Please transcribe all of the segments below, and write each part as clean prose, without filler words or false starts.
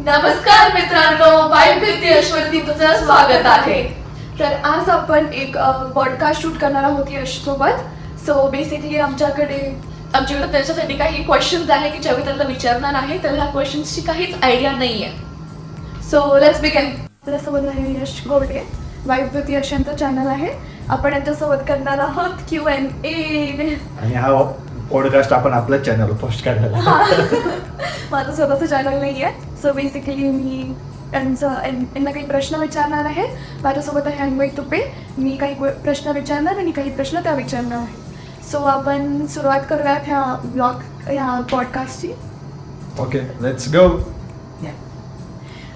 नमस्कार मित्रांनो, vibe with Yashwanti तुमचं स्वागत आहे. तर आज आपण एक पॉडकास्ट शूट करणार आहोत यश सोबत. सो बेसिकली आमच्याकडे त्याच्यासाठी काही क्वेश्चन्स आहे की जेव्हा त्यांना विचारणार आहे तर ह्या क्वेश्चन्सची काहीच आयडिया नाही आहे. So let's begin. आपल्यासोबत आहे यश गोडके, वाईब विथ यश यांचं चॅनल आहे. आपण यांच्यासोबत करणार आहोत Q&A. आणि हा पॉडकास्ट आपण आपल्या चॅनलवर पोस्ट करणार. माझं स्वतःचं चॅनल नाही आहे. सो बेसिकली मी यांना काही प्रश्न विचारणार आहे. माझ्यासोबत आहे अन्वय तुपे. मी काही प्रश्न विचारणार आणि काही प्रश्न त्या विचारणार आहे. सो आपण सुरुवात करूयात ह्या पॉडकास्टची. Okay, let's go.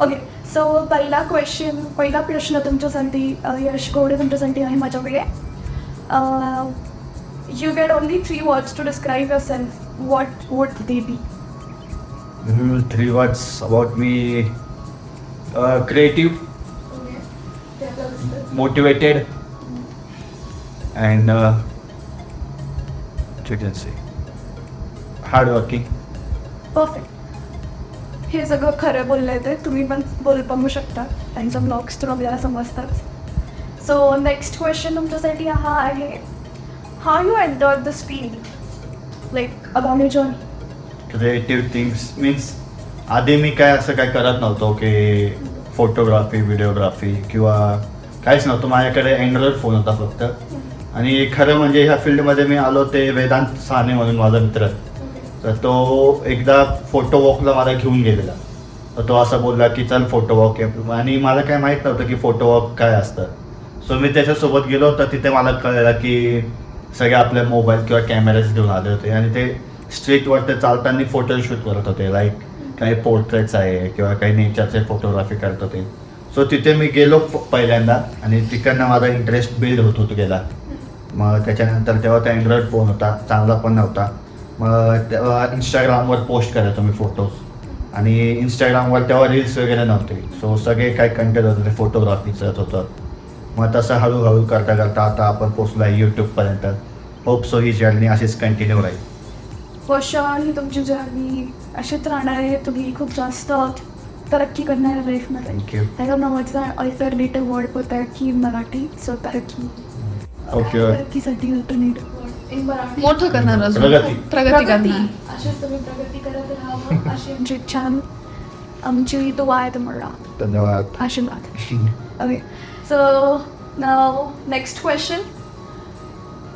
Okay, so पहिला प्रश्न तुमच्यासाठी यश गोडे तुमच्यासाठी आहे माझ्याकडे. You get only 3 words to describe yourself. What would they be? 3 words about me: creative, motivated, and you can say hardworking. Perfect. हे सगळं खरं बोललंय ते तुम्ही पण बघू शकता. त्यांचा ब्लॉग्स तर आपल्याला समजतात. सो नेक्स्ट क्वेश्चन तुमच्यासाठी हा आहे. How you entered this field? Like about your journey? Creative things means आधी मी काय असं काय करत नव्हतो की फोटोग्राफी, व्हिडिओग्राफी किंवा काहीच नव्हतं. माझ्याकडे अँड्रॉइड फोन होता फक्त. आणि खरं म्हणजे ह्या फील्डमध्ये मी आलो ते वेदांत साने म्हणून माझा मित्र. तर तो एकदा फोटो वॉकला मला घेऊन गेलेला. तर तो असा बोलला की चल फोटो वॉक आहे. आणि मला काय माहीत नव्हतं की फोटो वॉक काय असतं. सो मी त्याच्यासोबत गेलो तर तिथे मला कळलं की सगळे आपले मोबाईल किंवा कॅमेराज घेऊन आले होते आणि ते स्ट्रीटवर ते चालताना फोटोशूट करत होते. लाईक काही पोर्ट्रेट्स आहे किंवा काही नेचरचे फोटोग्राफी करत होते. सो तिथे मी गेलो पहिल्यांदा आणि तिकडनं माझा इंटरेस्ट बिल्ड होत गेला. मग त्याच्यानंतर तेव्हा त्या अँड्रॉइड फोन होता, चांगला पण नव्हता. मग तेव्हा इंस्टाग्रामवर पोस्ट करायचो मी फोटोज. आणि इंस्टाग्रामवर तेव्हा रील्स वगैरे नव्हते. सो सगळे काही कंटेंट होतं ते फोटोग्राफीचंच होतं. मग तसं हळूहळू करता करता आता आपण पोचलो आहे यूट्यूबपर्यंत. होप सो ही जर्नी अशीच कंटिन्यू राहील. फर्स्ट ही तुमची जर्नी अशीच राहणार आहे. तुम्ही खूप जास्त तरक्की करणार आहे लाईफमध्ये. थँक्यू. त्याच्यामुळे माझा अल्टरनेटिव्ह वर्ड होता आहे की मराठी. सो तरक्की. ओके. तरक्कीसाठी अल्टरनेटिव्ह वर्ड इन मराठी. मोठं करणार अजून. प्रगती. प्रगती करणार. अशीच तुम्ही प्रगती करत राहावं अशी आमची छान आमची दुआ आहे तुम्हाला. धन्यवाद. आशीर्वाद. Okay, so now next question.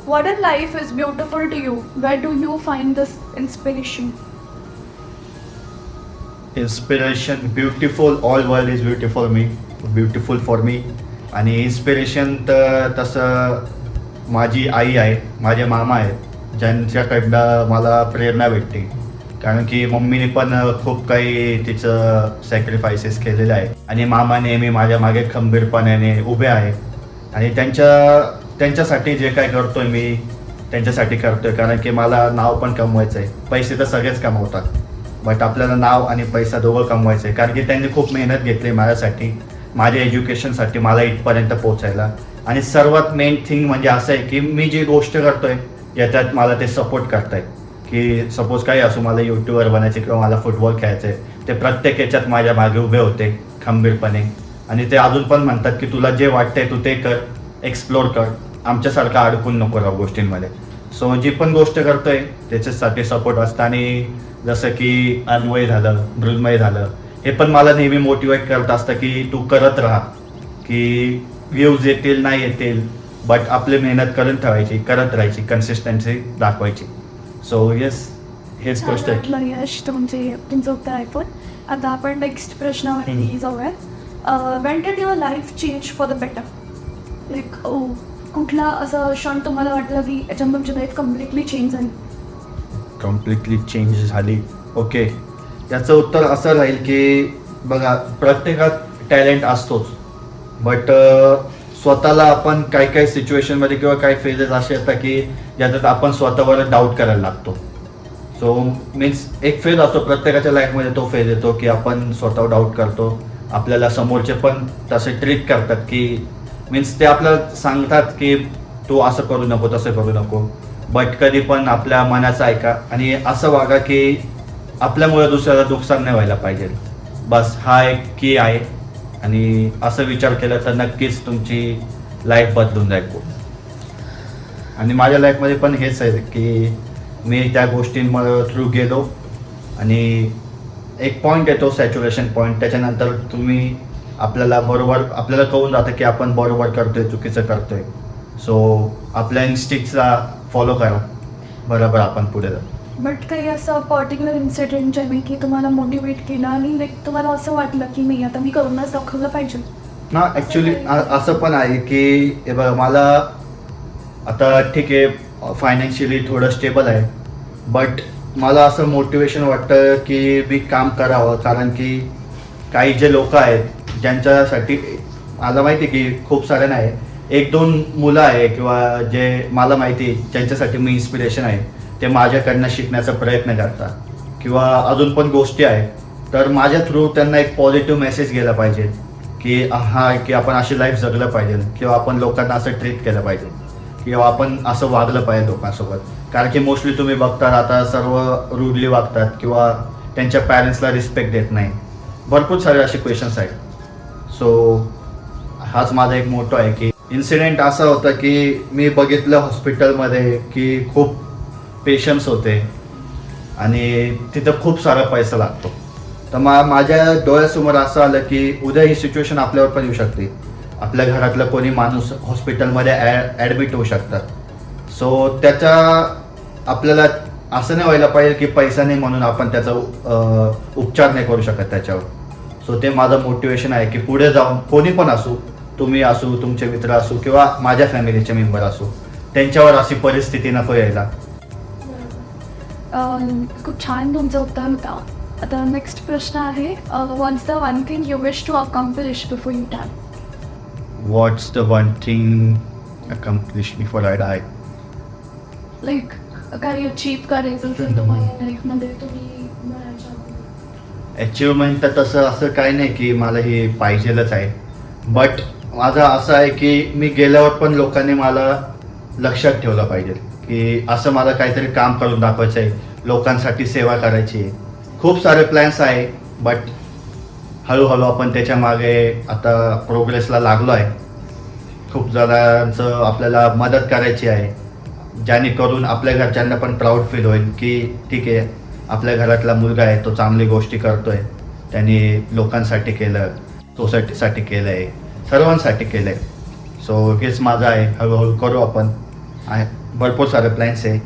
What in life is beautiful to you? Where do you find this inspiration? Inspiration beautiful. All world is beautiful for me. आणि इन्स्पिरेशन तर तसं माझी आई आहे, माझे मामा आहेत ज्यांच्याकडनं मला प्रेरणा भेटते. कारण की मम्मीने पण खूप काही तिचं सॅक्रिफायसेस केलेले आहे आणि मामा नेहमी माझ्या मागे खंबीरपणाने उभे आहेत. आणि त्यांच्यासाठी जे काय करतोय मी त्यांच्यासाठी करतोय. कारण की मला नाव पण कमवायचं आहे. पैसे तर सगळेच कमवतात, बट आपल्याला नाव आणि पैसा दोघं कमवायचं आहे. कारण की त्यांनी खूप मेहनत घेतली माझ्यासाठी, माझ्या एज्युकेशनसाठी, मला इथपर्यंत पोहोचायला. आणि सर्वात मेन थिंग म्हणजे असं आहे की मी जी गोष्ट करतोय याच्यात मला ते सपोर्ट करताय. की सपोज काही असो, मला यूट्यूबर बनायचे किंवा मला फुटबॉल खेळायचं आहे, ते प्रत्येक याच्यात माझ्या मागे उभे होते खंबीरपणे. आणि ते अजून पण म्हणतात की तुला जे वाटतंय तू ते कर, एक्सप्लोर कर, आमच्यासारखं अडकून नको राहू गोष्टींमध्ये. सो जी पण गोष्ट करतोय त्याच्यासाठी सपोर्ट असतं. आणि जसं की अन्वय झालं, मृन्मय झालं, हे पण मला नेहमी मोटिवेट करत असतं की तू करत राहा. की व्ह्यूज येतील नाही येतील, बट आपली मेहनत करत राहायची, कन्सिस्टन्सी दाखवायची. सो येस, हेच गोष्ट आहे. यश तुमचं उत्तर ऐकून आता आपण नेक्स्ट प्रश्नावरती जाऊयात. Wien did your life change for the better? Like कुठला असं क्षण तुम्हाला वाटलं की याच्यात तुमची लाईफ कम्प्लिटली चेंज झाली? कम्प्लिटली चेंज झाली. ओके, याचं उत्तर असं राहील की बघा, प्रत्येकात टॅलेंट असतोच, बट स्वतःला आपण काही सिच्युएशनमध्ये किंवा काही फेजेस असे येतात की ज्याच्यात आपण स्वतःवर डाऊट करायला लागतो. सो मीन्स एक फेज असतो प्रत्येकाच्या लाईफमध्ये, तो फेज येतो की आपण स्वतःवर डाऊट करतो. आपल्याला समोरचे पण तसे ट्रीट करतात की मीन्स ते आपल्याला सांगतात की तू असं करू नको, तसं करू नको, बट कधी पण आपल्या मनाचं ऐका आणि असं वागा की आपल्यामुळे दुसऱ्याला नुकसान नाही व्हायला पाहिजे. बस हा एक की आहे. आणि असं विचार केला तर नक्कीच तुमची लाईफ बदलून जाईल खूप. आणि माझ्या लाईफमध्ये पण हेच आहे की मी त्या गोष्टींमध्ये थ्रू गेलो आणि एक पॉईंट येतो सॅच्युरेशन पॉईंट. त्याच्यानंतर तुम्ही आपल्याला कळून जातं की आपण बरोबर करतोय चुकीचं करतोय. सो आपल्या इन्स्टिक्टला फॉलो करा, बरोबर आपण पुढे जाऊ. बट काही असं पर्टिक्युलर इन्सिडेंट ज्याने की तुम्हाला मोटिवेट केलं आणि लाईक तुम्हाला असं वाटलं की नाही आता मी करूनच दाखवलं पाहिजे? ना ॲक्च्युली असं पण आहे की हे बघा, मला आता ठीक आहे फायनान्शियली थोडं स्टेबल आहे, बट मला असं मोटिवेशन वाटतं की मी काम करावं. कारण की काही जे लोक आहेत ज्यांच्यासाठी मला माहिती आहे की खूप सारे नाही, 1-2 मुलं आहे किंवा जे मला माहिती आहे ज्यांच्यासाठी मी इन्स्पिरेशन आहे, ते माझ्याकडनं शिकण्याचा प्रयत्न करतात किंवा अजून पण गोष्टी आहेत. तर माझ्या थ्रू त्यांना एक पॉझिटिव्ह मेसेज गेला पाहिजे की की आपण अशी लाईफ जगलं पाहिजे किंवा आपण लोकांना असं ट्रीट केलं पाहिजे किंवा आपण असं वागलं पाहिजे लोकांसोबत. कारण की मोस्टली तुम्ही बघता आता सर्व रूडली वागतात किंवा त्यांच्या पॅरेंट्सला रिस्पेक्ट देत नाही. भरपूर सारे असे क्वेश्चन्स आहेत. सो हाच माझा एक मोटो आहे की इन्सिडेंट असा होता की मी बघितलं हॉस्पिटलमध्ये की खूप पेशंट्स होते आणि तिथं खूप सारा पैसा लागतो. तर माझ्या डोळ्यासमोर असं आलं की उद्या ही सिच्युएशन आपल्यावर पण येऊ शकते. आपल्या घरातलं कोणी माणूस हॉस्पिटलमध्ये ॲडमिट होऊ शकतात. सो त्याचा आपल्याला असं नाही व्हायला पाहिजे की पैसा नाही म्हणून आपण त्याचा उपचार नाही करू शकत त्याच्यावर. सो ते माझं मोटिवेशन आहे की पुढे जाऊन कोणी पण असू, तुम्ही असू, तुमचे मित्र असू किंवा माझ्या फॅमिलीचे मेंबर असू, त्यांच्यावर अशी परिस्थिती नको यायला. खूप छान तुमचं उत्तर होता. आता नेक्स्ट प्रश्न आहे, what's the one thing you wish to accomplish before you die? What's the one thing accomplish before I die? Like काही अचीव करायचं असेल तुम्हाला लाईफमध्ये, तुम्ही अचिव्हमेंट तर तसं असं काही नाही की मला हे पाहिजेलच आहे. बट माझं असं आहे की मी गेल्यावर पण लोकांनी मला लक्षात ठेवलं पाहिजे की असं मला काहीतरी काम करून दाखवायचं आहे, लोकांसाठी सेवा करायची आहे. खूप सारे प्लॅन्स आहे, बट हळूहळू आपण त्याच्या मागे आता प्रोग्रेसला लागलो आहे. खूप जणांचं आपल्याला मदत करायची आहे, जेणेकरून आपल्या घरच्यांना पण प्राऊड फील होईल की ठीक आहे आपल्या घरातला मुलगा आहे, तो चांगली गोष्टी करतोय, त्यांनी लोकांसाठी केलं, सोसायटीसाठी केलं आहे, सर्वांसाठी केलं आहे. सो हेच माझं आहे, हळूहळू करू आपण. आहे भरपूर सारे प्लॅन्स आहे,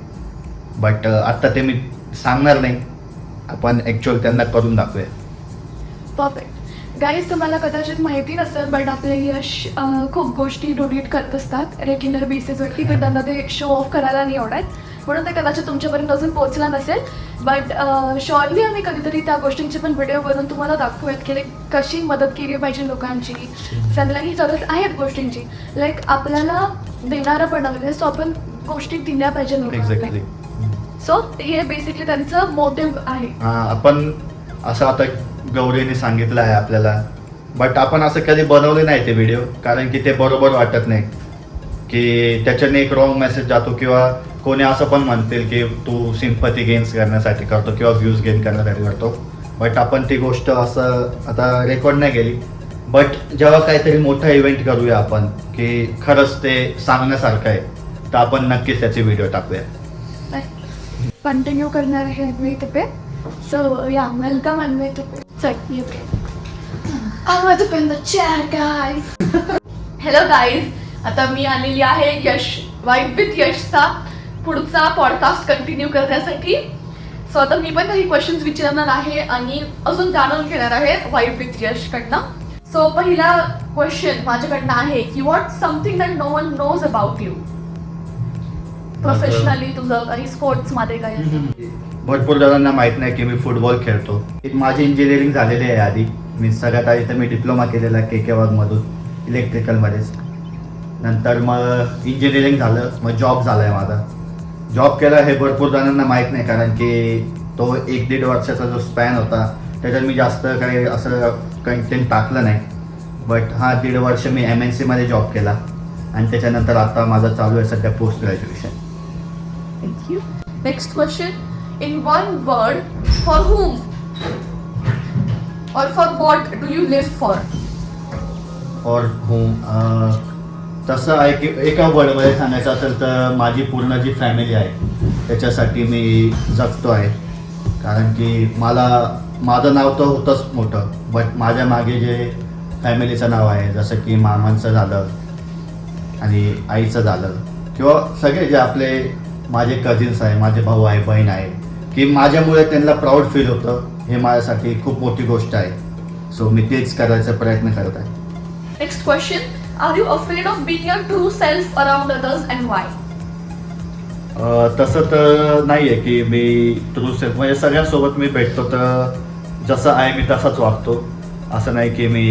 बट आत्ता ते मी सांगणार नाही, आपण ॲक्च्युअल त्यांना करून दाखवूया. परफेक्ट. गाईज, तुम्हाला कदाचित माहिती नसेल, बट आपले यश खूप गोष्टी डोनेट करत असतात रेग्युलर बेसिसवरती, पण त्यांना ते शो ऑफ करायला नाही आवडत, म्हणून ते कदाचित तुमच्यापर्यंत अजून पोहोचला नसेल. बट शॉर्टली आम्ही कधीतरी त्या गोष्टींचे पण व्हिडिओ बनवून तुम्हाला दाखवूयात की कशी मदत केली पाहिजे लोकांची. त्यांनाही गरज आहेत गोष्टींची, लाईक आपल्याला देणारा पण आहे, सो आपण गोष्टी दिल्या पाहिजे एक्झॅक्टली. लोकांना. सो हे बेसिकली त्यांचं मोटिव्ह आहे. आपण असं आता गौरीने सांगितलं आहे आपल्याला, बट आपण असं कधी बनवले नाही ते व्हिडिओ, कारण की ते बरोबर वाटत नाही की त्याच्याने एक रॉंग मेसेज जातो किंवा कोणी असं पण म्हणतील की तू सिम्पथी गेन्स करण्यासाठी करतो किंवा व्ह्यूज गेन करण्यासाठी करतो. बट आपण ती गोष्ट असं आता रेकॉर्ड नाही केली. बट जेव्हा काहीतरी मोठा इव्हेंट करूया आपण की खरंच ते सांगण्यासारखं आहे, तर आपण नक्कीच त्याचे व्हिडिओ टाकूया. कंटिन्यू करणार आहे अन्वय तुपे. सो या, वेलकम अन्वय तुपे. चल येते. Anvay Tupe in the chair guys. Hello guys, आता मी आलेली आहे यश वाईब विथ यशचा पुढचा पॉडकास्ट कंटिन्यू करण्यासाठी. सो आता मी पण काही क्वेश्चन्स विचारणार आहे आणि अजून जाणून घेणार आहे वाईब विथ यशकडनं. सो पहिला क्वेश्चन माझ्याकडनं आहे की what something that no one knows about you professionally, तुझं काही स्पोर्ट्समध्ये काही असं? भरपूर जणांना माहीत नाही की मी फुटबॉल खेळतो. माझी इंजिनिअरिंग झालेली आहे आधी. मी सगळ्यात आधी तर मी डिप्लोमा केलेला KK वाघमधून इलेक्ट्रिकलमध्येच. नंतर मग इंजिनिअरिंग झालं, मग जॉब झाला आहे माझा. जॉब केला हे भरपूर जणांना माहीत नाही, कारण की तो 1-1.5 वर्षाचा जो स्पॅन होता त्याच्यात मी जास्त काही असं कंटेंट टाकलं नाही. बट 1.5 वर्ष मी MNCमध्ये जॉब केला आणि त्याच्यानंतर आता माझं चालू आहे सध्या post graduation. Thank you. Next question. In one word, for whom? Or for what do you live for? और तसं आहे की एका वर्डमध्ये सांगायचं असेल तर माझी पूर्ण जी फॅमिली आहे त्याच्यासाठी मी जगतो आहे. कारण की माझं नाव तर होतंच मोठं, बट माझ्या मागे जे फॅमिलीचं नाव आहे, जसं की मामांचं झालं आणि आईचं झालं, किंवा सगळे जे आपले माझे कझिन्स आहे, माझे भाऊ आहे, बहीण आहे, की माझ्यामुळे त्यांना प्राऊड फील होतं, हे माझ्यासाठी खूप मोठी गोष्ट आहे. सो मी तेच करायचा प्रयत्न करत आहे. Next question, are you afraid of being your true self around others and why? तसं तर नाही आहे की मी ट्रू सेल्फ म्हणजे सगळ्यांसोबत मी भेटतो तर जसं आहे मी तसाच वागतो. असं नाही की मी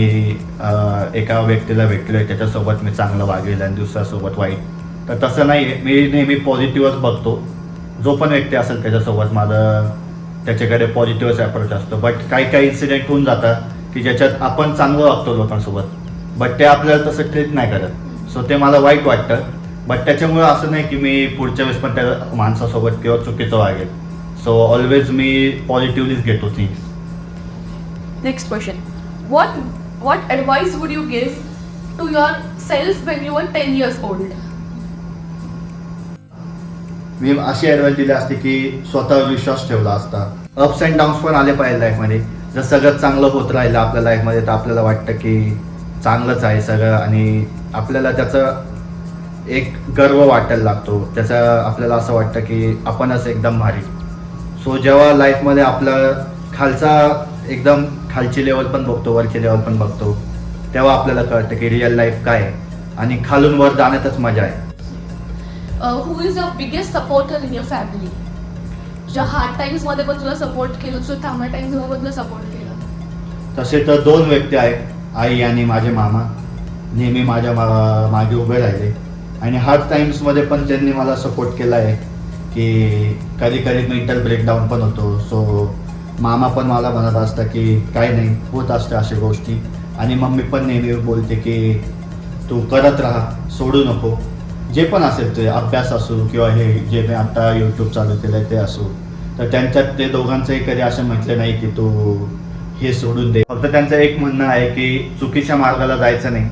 एका व्यक्तीला भेटलो आहे त्याच्यासोबत मी चांगलं वागेल आणि दुसऱ्यासोबत वाईट, तर तसं नाही आहे. मी नेहमी पॉझिटिव्हच बघतो. जो पण व्यक्ती असेल त्याच्यासोबत माझं त्याच्याकडे पॉझिटिव्हच अप्रोच असतो. बट काही इन्सिडेंट होऊन जातात की ज्याच्यात आपण चांगलं वागतो लोकांसोबत, बट ते आपल्याला तसं ट्रीट नाही करत. सो ते मला वाईट वाटतं. बट त्याच्यामुळे असं नाही की मी पुढच्या वेळेस पण त्या माणसासोबत किंवा चुकीचं वागेल. सो ऑलवेज मी पॉझिटिव्हलीच घेतो things. Next question, what advice would you give to yourself when you were 10 years old? मी अशी ॲडवाईस दिली असते की स्वतःवर विश्वास ठेवला असता. अप्स अँड डाऊन्स पण आले पाहिजे लाईफमध्ये. जर सगळं चांगलं होत राहिलं आपल्या लाईफमध्ये तर आपल्याला वाटतं की चांगलंच आहे सगळं आणि आपल्याला त्याचं एक गर्व वाटायला लागतो. त्याचं आपल्याला असं वाटतं की आपणच एकदम भारी. सो जेव्हा लाईफमध्ये आपलं एकदम खालची लेवल पण बघतो, वरची लेवल पण बघतो, तेव्हा आपल्याला कळतं की रिअल लाईफ काय आहे आणि खालून वर जाण्यातच मजा आहे. Who is your biggest supporter in your family? ज्या हार्ड टाइम्समध्ये पण तुला सपोर्ट केलं, तुला चांगल्या टाइम्समध्ये पण तुला सपोर्ट केलं? तसे तर दोन व्यक्ती आहेत, आई आणि माझे मामा. नेहमी माझ्या मागे उभे राहिले आणि हार्ड टाइम्समध्ये पण त्यांनी मला सपोर्ट केला आहे. की कधी कधी मेंटल ब्रेकडाऊन पण होतो. सो मामा पण मला म्हणत असतं की काही नाही, होत असतं अशा गोष्टी. आणि मम्मी पण नेहमी बोलते की तू करत राहा, सोडू नको. जे पण असेल ते अभ्यास असो किंवा हे जे मी आता यूट्यूब चालू केलं आहे ते असो, तर त्यांच्यात ते दोघांचंही कधी असं म्हटलं नाही की तू हे सोडून दे. फक्त त्यांचं एक म्हणणं आहे की चुकीच्या मार्गाला जायचं नाही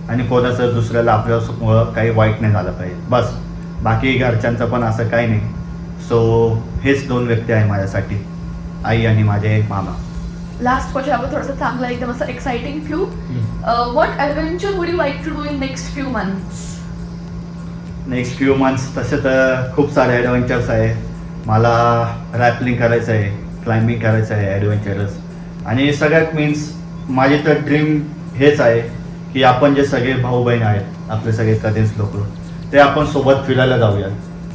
आणि कोणाचं दुसऱ्याला आपल्यामुळं काही वाईट नाही झालं पाहिजे, बस. बाकी घरच्यांचं पण असं काही नाही. सो हेच दोन व्यक्ती आहे माझ्यासाठी, आई आणि माझे मामा. लास्ट क्वेश्चन आपण थोडंसं चांगलं एकदम असं exciting few. What adventure would you like to do in next few months? Next few months तसे तर खूप सारे ॲडव्हेंचर्स आहे. मला रॅपलिंग करायचं आहे, क्लाइम्बिंग करायचं आहे, ॲडव्हेंचरस. आणि सगळ्यात मीन्स माझी तर ड्रीम हेच आहे की आपण जे सगळे भाऊ बहीण आहेत, आपले सगळे कझिन्स लोक, ते आपण सोबत फिरायला जाऊया.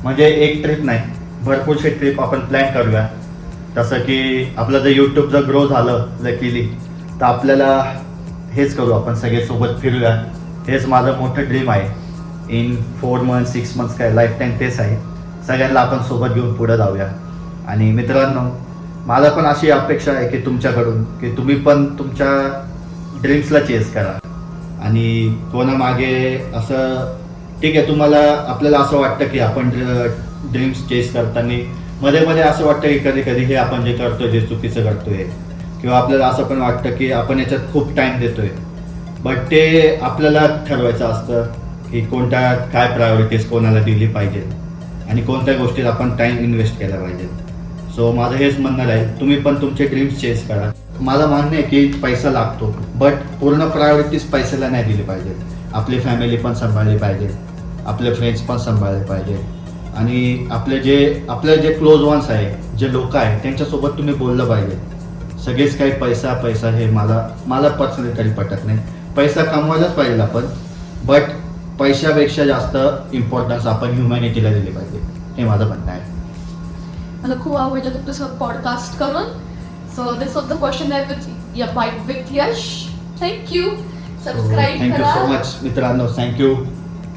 म्हणजे एक ट्रिप नाही, भरपूरशी ट्रिप आपण प्लॅन करूया. तसं की आपलं जर यूट्यूब जर ग्रो झालं लकीली तर आपल्याला हेच करू, आपण सगळे सोबत फिरूया. हेच माझं मोठं ड्रीम आहे. इन 4 months 6 months काय लाईफ टाईम तेच आहे. सगळ्यांना आपण सोबत घेऊन पुढं जाऊया. आणि मित्रांनो, मला पण अशी अपेक्षा आहे की तुमच्याकडून की तुम्ही पण तुमच्या ड्रीम्सला चेस करा. आणि कोणामागे असं ठीक आहे, आपल्याला असं वाटतं की आपण ड्रीम्स चेस करताना मध्ये मध्ये असं वाटतं की कधी कधी हे आपण जे करतोय जे चुकीचं करतोय, किंवा आपल्याला असं पण वाटतं की आपण याच्यात खूप टाईम देतोय. बट ते आपल्याला ठरवायचं असतं की काय प्रायोरिटीज कोणाला दिली पाहिजे आणि कोणत्या गोष्टीत आपण टाईम इन्व्हेस्ट केला पाहिजे. सो माझं हेच म्हणणं आहे, तुम्ही पण तुमचे ड्रीम्स चेस करा. मला मान्य आहे की पैसा लागतो, बट पूर्ण प्रायोरिटीज पैशाला नाही दिली पाहिजे. आपली फॅमिली पण सांभाळली पाहिजे, आपले फ्रेंड्स पण सांभाळले पाहिजे. आणि आपले जे क्लोज वन्स आहे, जे लोक आहेत, त्यांच्यासोबत तुम्ही बोललं पाहिजे. सगळेच काही पैसा हे मला पर्सनली तरी पटत नाही. पैसा कमवायलाच पाहिजे आपण, बट पैशापेक्षा जास्त इम्पॉर्टन्स आपण ह्युमॅनिटीला दिली पाहिजे, हे माझं म्हणणं आहे. मला खूप आवडलं तुमचं पॉडकास्ट करून. So this was the question with Yash. Thank you. Subscribe thank you so much मित्रांनो. Thank you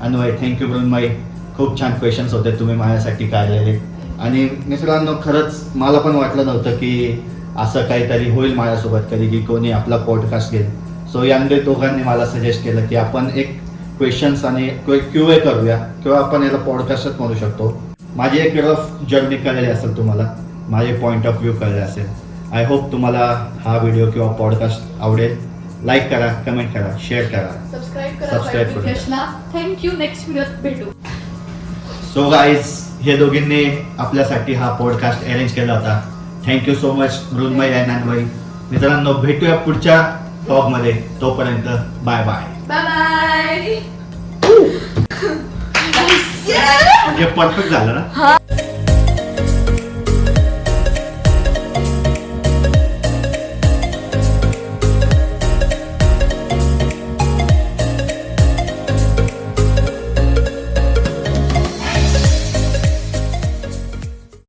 Anvay, thank you Mrunmayi. खूप छान क्वेश्चन्स होते तुम्ही माझ्यासाठी काढलेले. आणि मित्रांनो, खरंच मला पण वाटलं नव्हतं की असं काहीतरी होईल माझ्यासोबत कधी, की कोणी आपला पॉडकास्ट घेईल. सो यांनी दोघांनी मला सजेस्ट केलं की आपण एक क्वेश्चन्स आणि Q&A करूया, किंवा आपण याला पॉडकास्टच म्हणू शकतो. माझी एक रफ जर्नी कळलेली असेल तुम्हाला, माझे पॉईंट ऑफ व्ह्यू कळले असेल. आय होप तुम्हाला हा व्हिडिओ किंवा पॉडकास्ट आवडेल. लाईक करा, कमेंट करा, शेअर करा. सबस्क्राईब करा Subscribe Vibe with करा. यशला. थँक्यू. नेक्स्ट व्हिडिओत भेटू. सो गाईज, हे दोघींनी आपल्यासाठी हा पॉडकास्ट अरेंज केला होता. थँक्यू सो मच मृण्मयी आणि अन्वयी. मित्रांनो, भेटूया पुढच्या टॉकमध्ये. तोपर्यंत बाय बाय. Bye bye. हे परफेक्ट झालं ना.